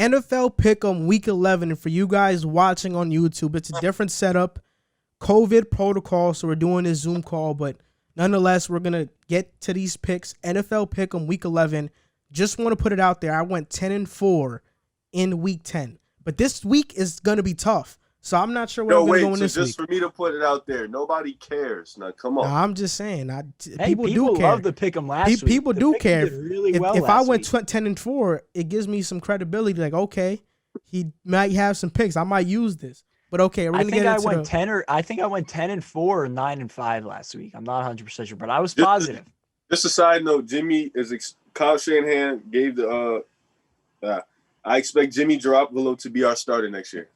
NFL Pick'em Week 11. And for you guys watching on YouTube, it's a different setup. COVID protocol, so we're doing this Zoom call. But nonetheless, we're going to get to these picks. NFL Pick'em Week 11. Just want to put it out there. I went 10-4 in Week 10. But this week is going to be tough. So I'm not sure what I'm going to go in this week. Just for me to put it out there, nobody cares. Now, come on. No, I'm just saying. People do care. Love the pick 'em last week. People do care. Really if I went 10-4, it gives me some credibility. Like, okay, he might have some picks. I might use this. But okay, we're gonna get into I think I went 10-4 or 9-5 last week. I'm not 100% sure, but I was positive. Just a side note: Kyle Shanahan gave the. I expect Jimmy Garoppolo to be our starter next year.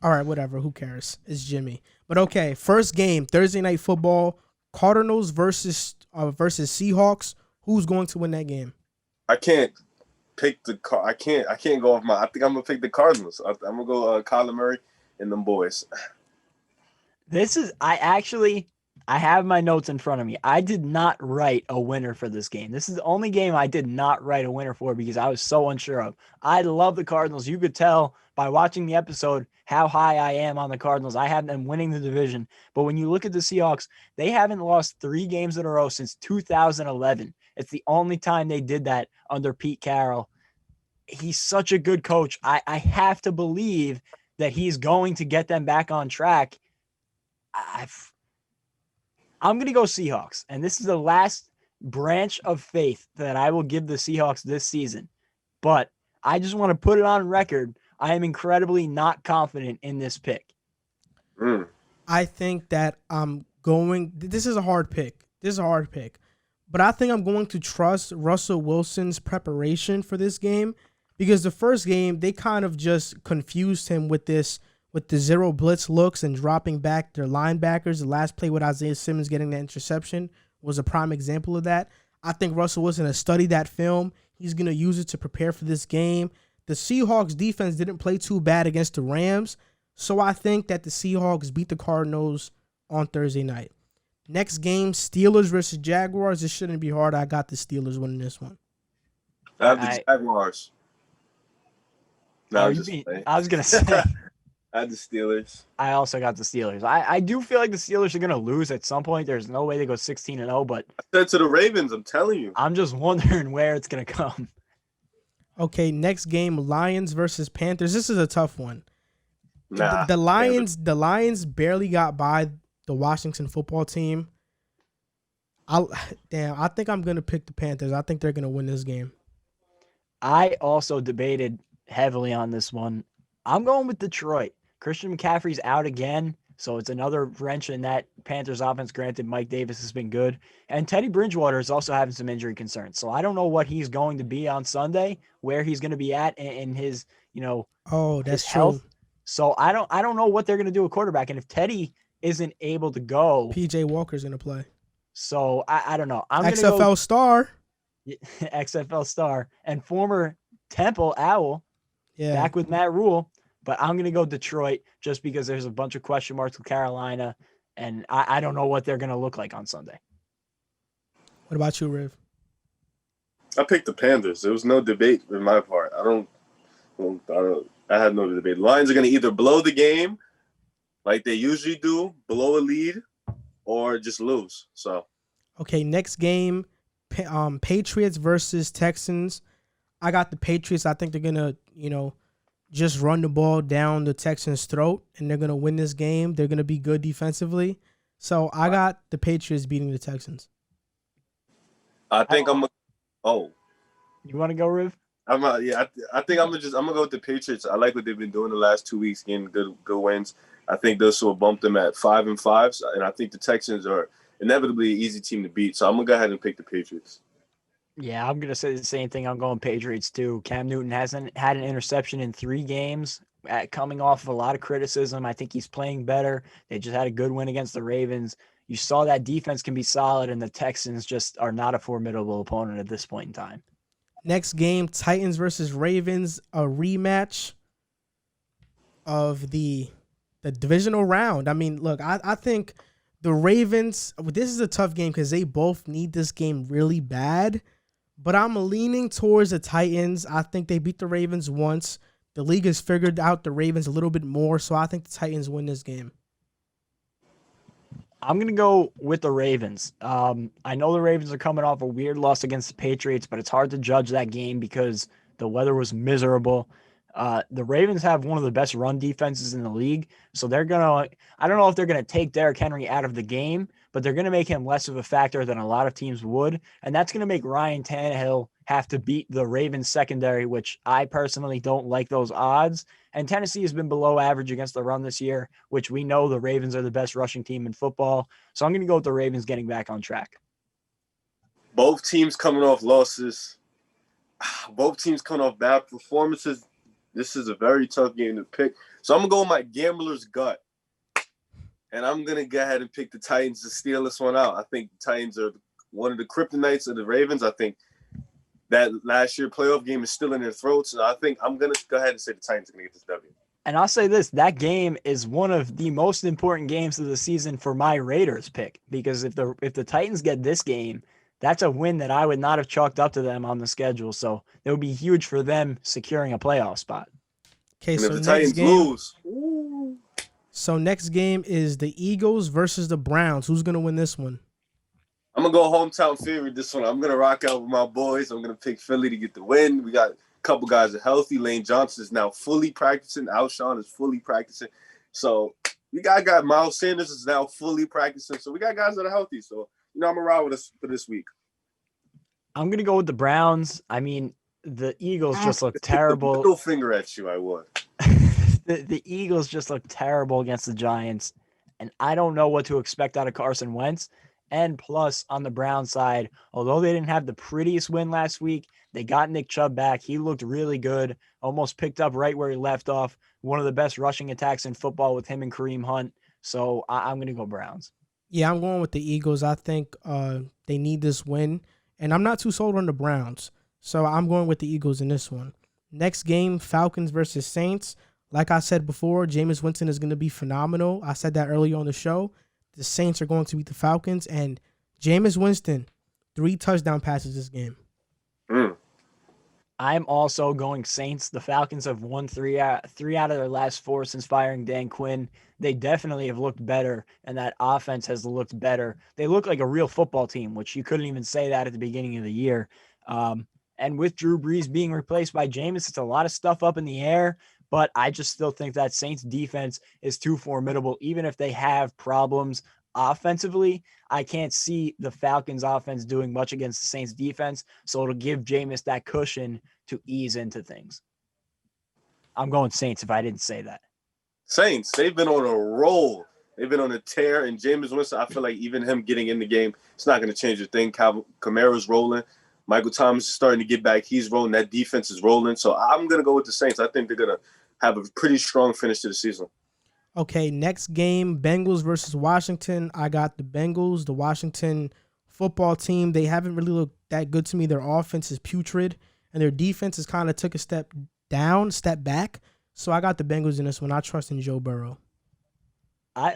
All right, whatever. Who cares? It's Jimmy. But okay, first game, Thursday Night Football, Cardinals versus Seahawks. Who's going to win that game? I can't pick I can't go off I think I'm gonna pick the Cardinals. I'm gonna go Kyler Murray and them boys. I have my notes in front of me. I did not write a winner for this game. This is the only game I did not write a winner for because I was so unsure of. I love the Cardinals. You could tell by watching the episode how high I am on the Cardinals. I have them winning the division. But when you look at the Seahawks, they haven't lost 3 games in a row since 2011. It's the only time they did that under Pete Carroll. He's such a good coach. I have to believe that he's going to get them back on track. I'm going to go Seahawks, and this is the last branch of faith that I will give the Seahawks this season. But I just want to put it on record. I am incredibly not confident in this pick. I think that this is a hard pick. But I think I'm going to trust Russell Wilson's preparation for this game because the first game, they kind of just confused him with the zero blitz looks and dropping back their linebackers. The last play with Isaiah Simmons getting that interception was a prime example of that. I think Russell Wilson has studied that film. He's going to use it to prepare for this game. The Seahawks defense didn't play too bad against the Rams, so I think that the Seahawks beat the Cardinals on Thursday night. Next game, Steelers versus Jaguars. This shouldn't be hard. I got the Steelers winning this one. I have the Jaguars. No, I was going to say. I had the Steelers. I also got the Steelers. I do feel like the Steelers are going to lose at some point. There's no way they go 16-0, but I said to the Ravens, I'm telling you. I'm just wondering where it's going to come. Okay, next game, Lions versus Panthers. This is a tough one. The Lions barely got by the Washington football team. I think I'm going to pick the Panthers. I think they're going to win this game. I also debated heavily on this one. I'm going with Detroit. Christian McCaffrey's out again, so it's another wrench in that Panthers offense. Granted, Mike Davis has been good. And Teddy Bridgewater is also having some injury concerns. So I don't know what he's going to be on Sunday, where he's going to be at in his, that's health. True. So I don't know what they're going to do at quarterback. And if Teddy isn't able to go, PJ Walker's going to play. So I don't know. I'm XFL star. XFL star and former Temple Owl. Yeah. Back with Matt Rule. But I'm going to go Detroit just because there's a bunch of question marks with Carolina, and I don't know what they're going to look like on Sunday. What about you, Riv? I picked the Panthers. There was no debate in my part. I had no debate. The Lions are going to either blow the game like they usually do, blow a lead, or just lose. So, okay, next game, Patriots versus Texans. I got the Patriots. I think they're going to, just run the ball down the Texans' throat, and they're going to win this game. They're going to be good defensively. So I got the Patriots beating the Texans. I think I'm going to – oh. You want to go, Riv? I think I'm gonna go with the Patriots. I like what they've been doing the last 2 weeks, getting good wins. I think this will bump them at 5-5, and I think the Texans are inevitably an easy team to beat. So I'm going to go ahead and pick the Patriots. Yeah, I'm going to say the same thing. I'm going Patriots, too. Cam Newton hasn't had an interception in 3 games, coming off of a lot of criticism. I think he's playing better. They just had a good win against the Ravens. You saw that defense can be solid, and the Texans just are not a formidable opponent at this point in time. Next game, Titans versus Ravens, a rematch of the divisional round. I mean, look, I think the Ravens, this is a tough game because they both need this game really bad. but I'm leaning towards the Titans. I think they beat the Ravens once. The league has figured out the Ravens a little bit more, so I think the Titans win this game. I'm going to go with the Ravens. I know the Ravens are coming off a weird loss against the Patriots, but it's hard to judge that game because the weather was miserable. The Ravens have one of the best run defenses in the league, so they're going to – I don't know if they're going to take Derrick Henry out of the game, but they're going to make him less of a factor than a lot of teams would, and that's going to make Ryan Tannehill have to beat the Ravens secondary, which I personally don't like those odds. And Tennessee has been below average against the run this year, which we know the Ravens are the best rushing team in football. So I'm going to go with the Ravens getting back on track. Both teams coming off losses. Both teams coming off bad performances. This is a very tough game to pick. So I'm going to go with my gambler's gut. And I'm going to go ahead and pick the Titans to steal this one out. I think the Titans are one of the kryptonites of the Ravens. I think that last year playoff game is still in their throats. So I think I'm going to go ahead and say the Titans are going to get this W. And I'll say this, that game is one of the most important games of the season for my Raiders pick, because if the Titans get this game, that's a win that I would not have chalked up to them on the schedule. So it would be huge for them securing a playoff spot. Okay, and so if the next Titans game, lose. So next game is the Eagles versus the Browns. Who's going to win this one? I'm going to go hometown favorite this one. I'm going to rock out with my boys. I'm going to pick Philly to get the win. We got a couple guys are healthy. Lane Johnson is now fully practicing. Alshon is fully practicing. So we got Miles Sanders is now fully practicing. So we got guys that are healthy. So, I'm going to ride with us for this week. I'm going to go with the Browns. I mean, the Eagles just look terrible. Middle finger at you, I would. The Eagles just look terrible against the Giants, and I don't know what to expect out of Carson Wentz. And plus, on the Browns side, although they didn't have the prettiest win last week, they got Nick Chubb back. He looked really good, almost picked up right where he left off. One of the best rushing attacks in football with him and Kareem Hunt. So I'm going to go Browns. Yeah, I'm going with the Eagles. I think they need this win, and I'm not too sold on the Browns. So I'm going with the Eagles in this one. Next game, Falcons versus Saints. Like I said before, Jameis Winston is going to be phenomenal. I said that earlier on the show. The Saints are going to beat the Falcons, and Jameis Winston, 3 touchdown passes this game. I'm also going Saints. The Falcons have won three out of their last 4 since firing Dan Quinn. They definitely have looked better, and that offense has looked better. They look like a real football team, which you couldn't even say that at the beginning of the year. And with Drew Brees being replaced by Jameis, it's a lot of stuff up in the air. But I just still think that Saints defense is too formidable. Even if they have problems offensively, I can't see the Falcons offense doing much against the Saints defense. So it'll give Jameis that cushion to ease into things. I'm going Saints if I didn't say that. Saints, they've been on a roll. They've been on a tear. And Jameis Winston, I feel like even him getting in the game, it's not going to change a thing. Kamara's rolling. Michael Thomas is starting to get back. He's rolling. That defense is rolling. So I'm going to go with the Saints. I think they're going to have a pretty strong finish to the season. Okay, next game, Bengals versus Washington. I got the Bengals, the Washington football team. They haven't really looked that good to me. Their offense is putrid, and their defense has kind of took a step back. So I got the Bengals in this one. I trust in Joe Burrow. I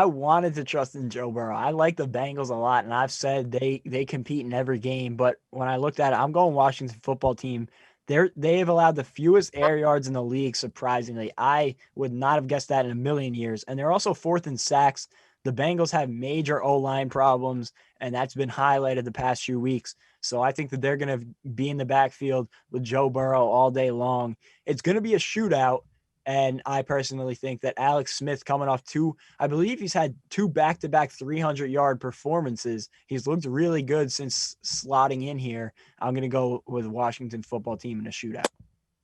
wanted to trust in Joe Burrow. I like the Bengals a lot, and I've said they compete in every game. But when I looked at it, I'm going Washington football team. They have allowed the fewest air yards in the league, surprisingly. I would not have guessed that in a million years. And they're also 4th in sacks. The Bengals have major O-line problems, and that's been highlighted the past few weeks. So I think that they're going to be in the backfield with Joe Burrow all day long. It's going to be a shootout, and I personally think that Alex Smith coming off I believe he's had 2 back-to-back 300-yard performances. He's looked really good since slotting in here. I'm going to go with Washington football team in a shootout.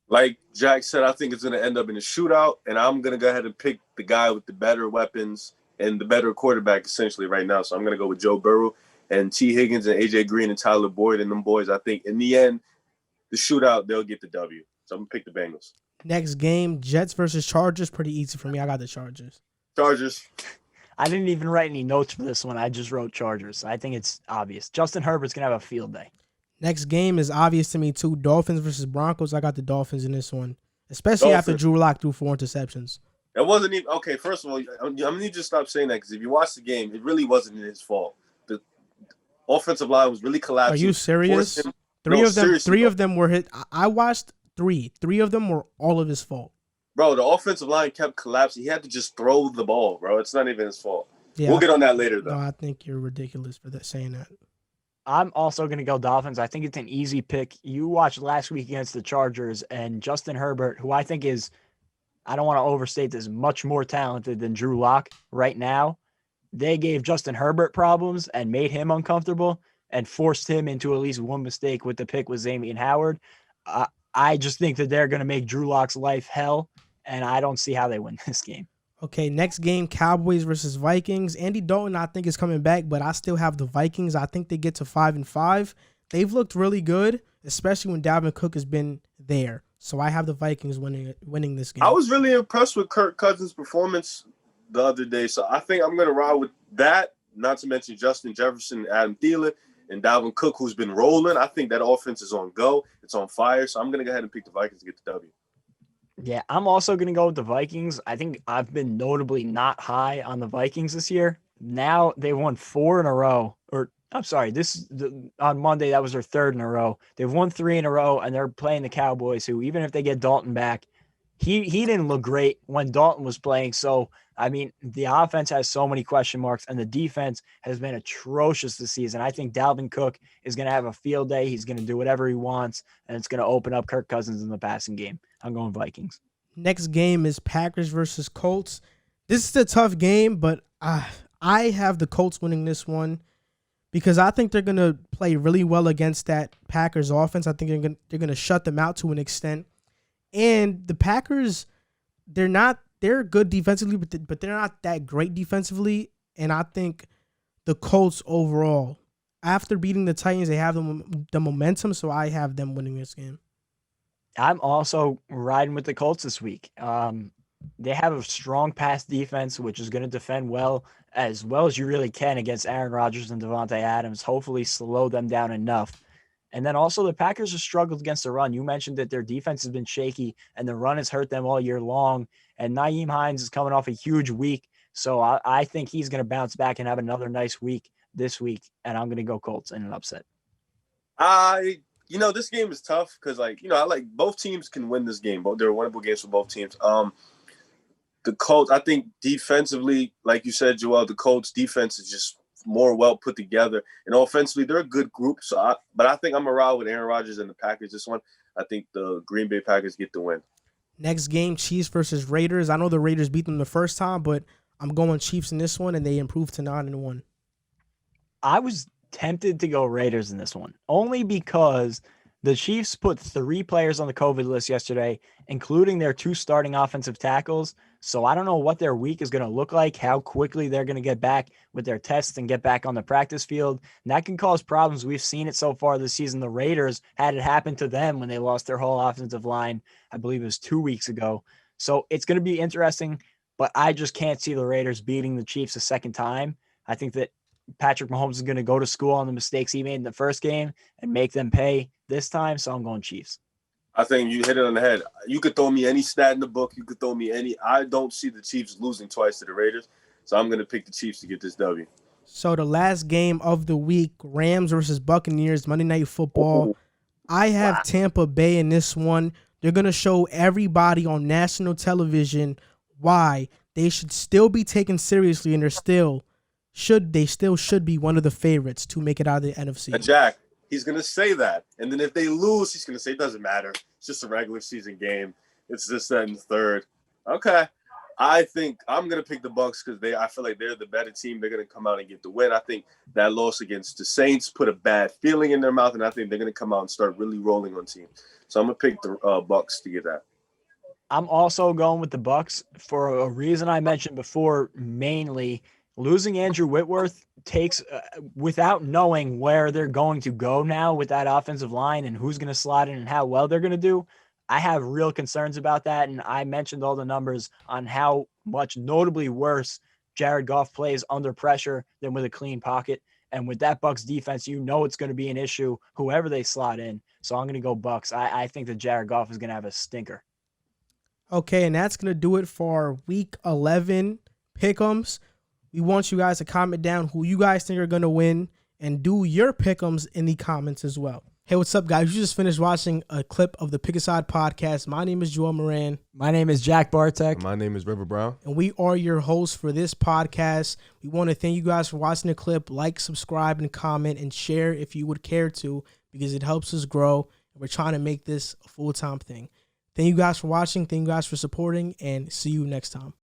Like Jack said, I think it's going to end up in a shootout, and I'm going to go ahead and pick the guy with the better weapons and the better quarterback essentially right now. So I'm going to go with Joe Burrow and T. Higgins and A.J. Green and Tyler Boyd and them boys. I think in the end, the shootout, they'll get the W. So I'm going to pick the Bengals. Next game, Jets versus Chargers. Pretty easy for me. I got the Chargers. Chargers. I didn't even write any notes for this one. I just wrote Chargers. I think it's obvious. Justin Herbert's going to have a field day. Next game is obvious to me, too. Dolphins versus Broncos. I got the Dolphins in this one, especially after Drew Lock threw 4 interceptions. It wasn't even – okay, first of all, I'm going to need you to stop saying that because if you watch the game, it really wasn't his fault. The offensive line was really collapsing. Are you serious? Three of them were hit. I watched three. Three of them were all of his fault. Bro, the offensive line kept collapsing. He had to just throw the ball, bro. It's not even his fault. Yeah, we'll get on that later, though. No, I think you're ridiculous for saying that. I'm also going to go Dolphins. I think it's an easy pick. You watched last week against the Chargers, and Justin Herbert, who I think is, I don't want to overstate this, much more talented than Drew Lock right now. They gave Justin Herbert problems and made him uncomfortable and forced him into at least one mistake with the pick with Xavier Howard. I just think that they're going to make Drew Lock's life hell, and I don't see how they win this game. Okay, next game, Cowboys versus Vikings. Andy Dalton, I think, is coming back, but I still have the Vikings. I think they get to 5-5. They've looked really good, especially when Dalvin Cook has been there. So I have the Vikings winning this game. I was really impressed with Kirk Cousins' performance the other day, so I think I'm going to ride with that, not to mention Justin Jefferson, Adam Thielen, and Dalvin Cook, who's been rolling. I think that offense is on go. It's on fire, so I'm going to go ahead and pick the Vikings to get the W. Yeah, I'm also going to go with the Vikings. I think I've been notably not high on the Vikings this year. Now they won 4 in a row. Or I'm sorry, on Monday, that was their 3rd in a row. They've won 3 in a row, and they're playing the Cowboys, who even if they get Dalton back, he didn't look great when Dalton was playing. So, I mean, the offense has so many question marks, and the defense has been atrocious this season. I think Dalvin Cook is going to have a field day. He's going to do whatever he wants, and it's going to open up Kirk Cousins in the passing game. I'm going Vikings. Next game is Packers versus Colts. This is a tough game, but I have the Colts winning this one because I think they're going to play really well against that Packers offense. I think they're going to shut them out to an extent. And the Packers, they're good defensively, but they're not that great defensively. And I think the Colts overall, after beating the Titans, they have the momentum, so I have them winning this game. I'm also riding with the Colts this week. They have a strong pass defense, which is going to defend well as you really can against Aaron Rodgers and Devontae Adams, hopefully slow them down enough. And then also the Packers have struggled against the run. You mentioned that their defense has been shaky and the run has hurt them all year long. And Nyheim Hines is coming off a huge week. So I think he's going to bounce back and have another nice week this week. And I'm going to go Colts in an upset. This game is tough because, I like both teams can win this game. They're winnable games for both teams. The Colts, I think defensively, like you said, Joel, the Colts defense is just more well put together. And offensively, they're a good group. But I think I'm going to ride with Aaron Rodgers and the Packers this one. I think the Green Bay Packers get the win. Next game, Chiefs versus Raiders. I know the Raiders beat them the first time, but I'm going Chiefs in this one, and they improved to 9-1. I was tempted to go Raiders in this one, only because the Chiefs put 3 players on the COVID list yesterday, including their 2 starting offensive tackles. So I don't know what their week is going to look like, how quickly they're going to get back with their tests and get back on the practice field. And that can cause problems. We've seen it so far this season. The Raiders had it happen to them when they lost their whole offensive line. I believe it was 2 weeks ago. So it's going to be interesting, but I just can't see the Raiders beating the Chiefs a second time. I think that Patrick Mahomes is going to go to school on the mistakes he made in the first game and make them pay this time. So I'm going Chiefs. I think you hit it on the head. You could throw me any stat in the book. You could throw me any. I don't see the Chiefs losing twice to the Raiders. So I'm going to pick the Chiefs to get this W. So the last game of the week, Rams versus Buccaneers, Monday Night Football. I have Tampa Bay in this one. They're going to show everybody on national television why they should still be taken seriously, and they still should be one of the favorites to make it out of the NFC. And Jack, he's going to say that. And then if they lose, he's going to say it doesn't matter. It's just a regular season game. It's this, that, and the third. Okay. I think I'm going to pick the Bucs because I feel like they're the better team. They're going to come out and get the win. I think that loss against the Saints put a bad feeling in their mouth, and I think they're going to come out and start really rolling on teams. So I'm going to pick the Bucs to get that. I'm also going with the Bucs for a reason I mentioned before, mainly losing Andrew Whitworth takes without knowing where they're going to go now with that offensive line and who's going to slot in and how well they're going to do. I have real concerns about that. And I mentioned all the numbers on how much notably worse Jared Goff plays under pressure than with a clean pocket. And with that Bucs defense, it's going to be an issue, whoever they slot in. So I'm going to go Bucs. I think that Jared Goff is going to have a stinker. Okay, and that's going to do it for Week 11 Pick'ems. We want you guys to comment down who you guys think are going to win and do your pick'ems in the comments as well. Hey, what's up, guys? You just finished watching a clip of the Pick a Side podcast. My name is Joel Moran. My name is Jack Bartek. My name is River Brown. And we are your hosts for this podcast. We want to thank you guys for watching the clip. Like, subscribe, and comment, and share if you would care to, because it helps us grow. And we're trying to make this a full-time thing. Thank you guys for watching. Thank you guys for supporting, and see you next time.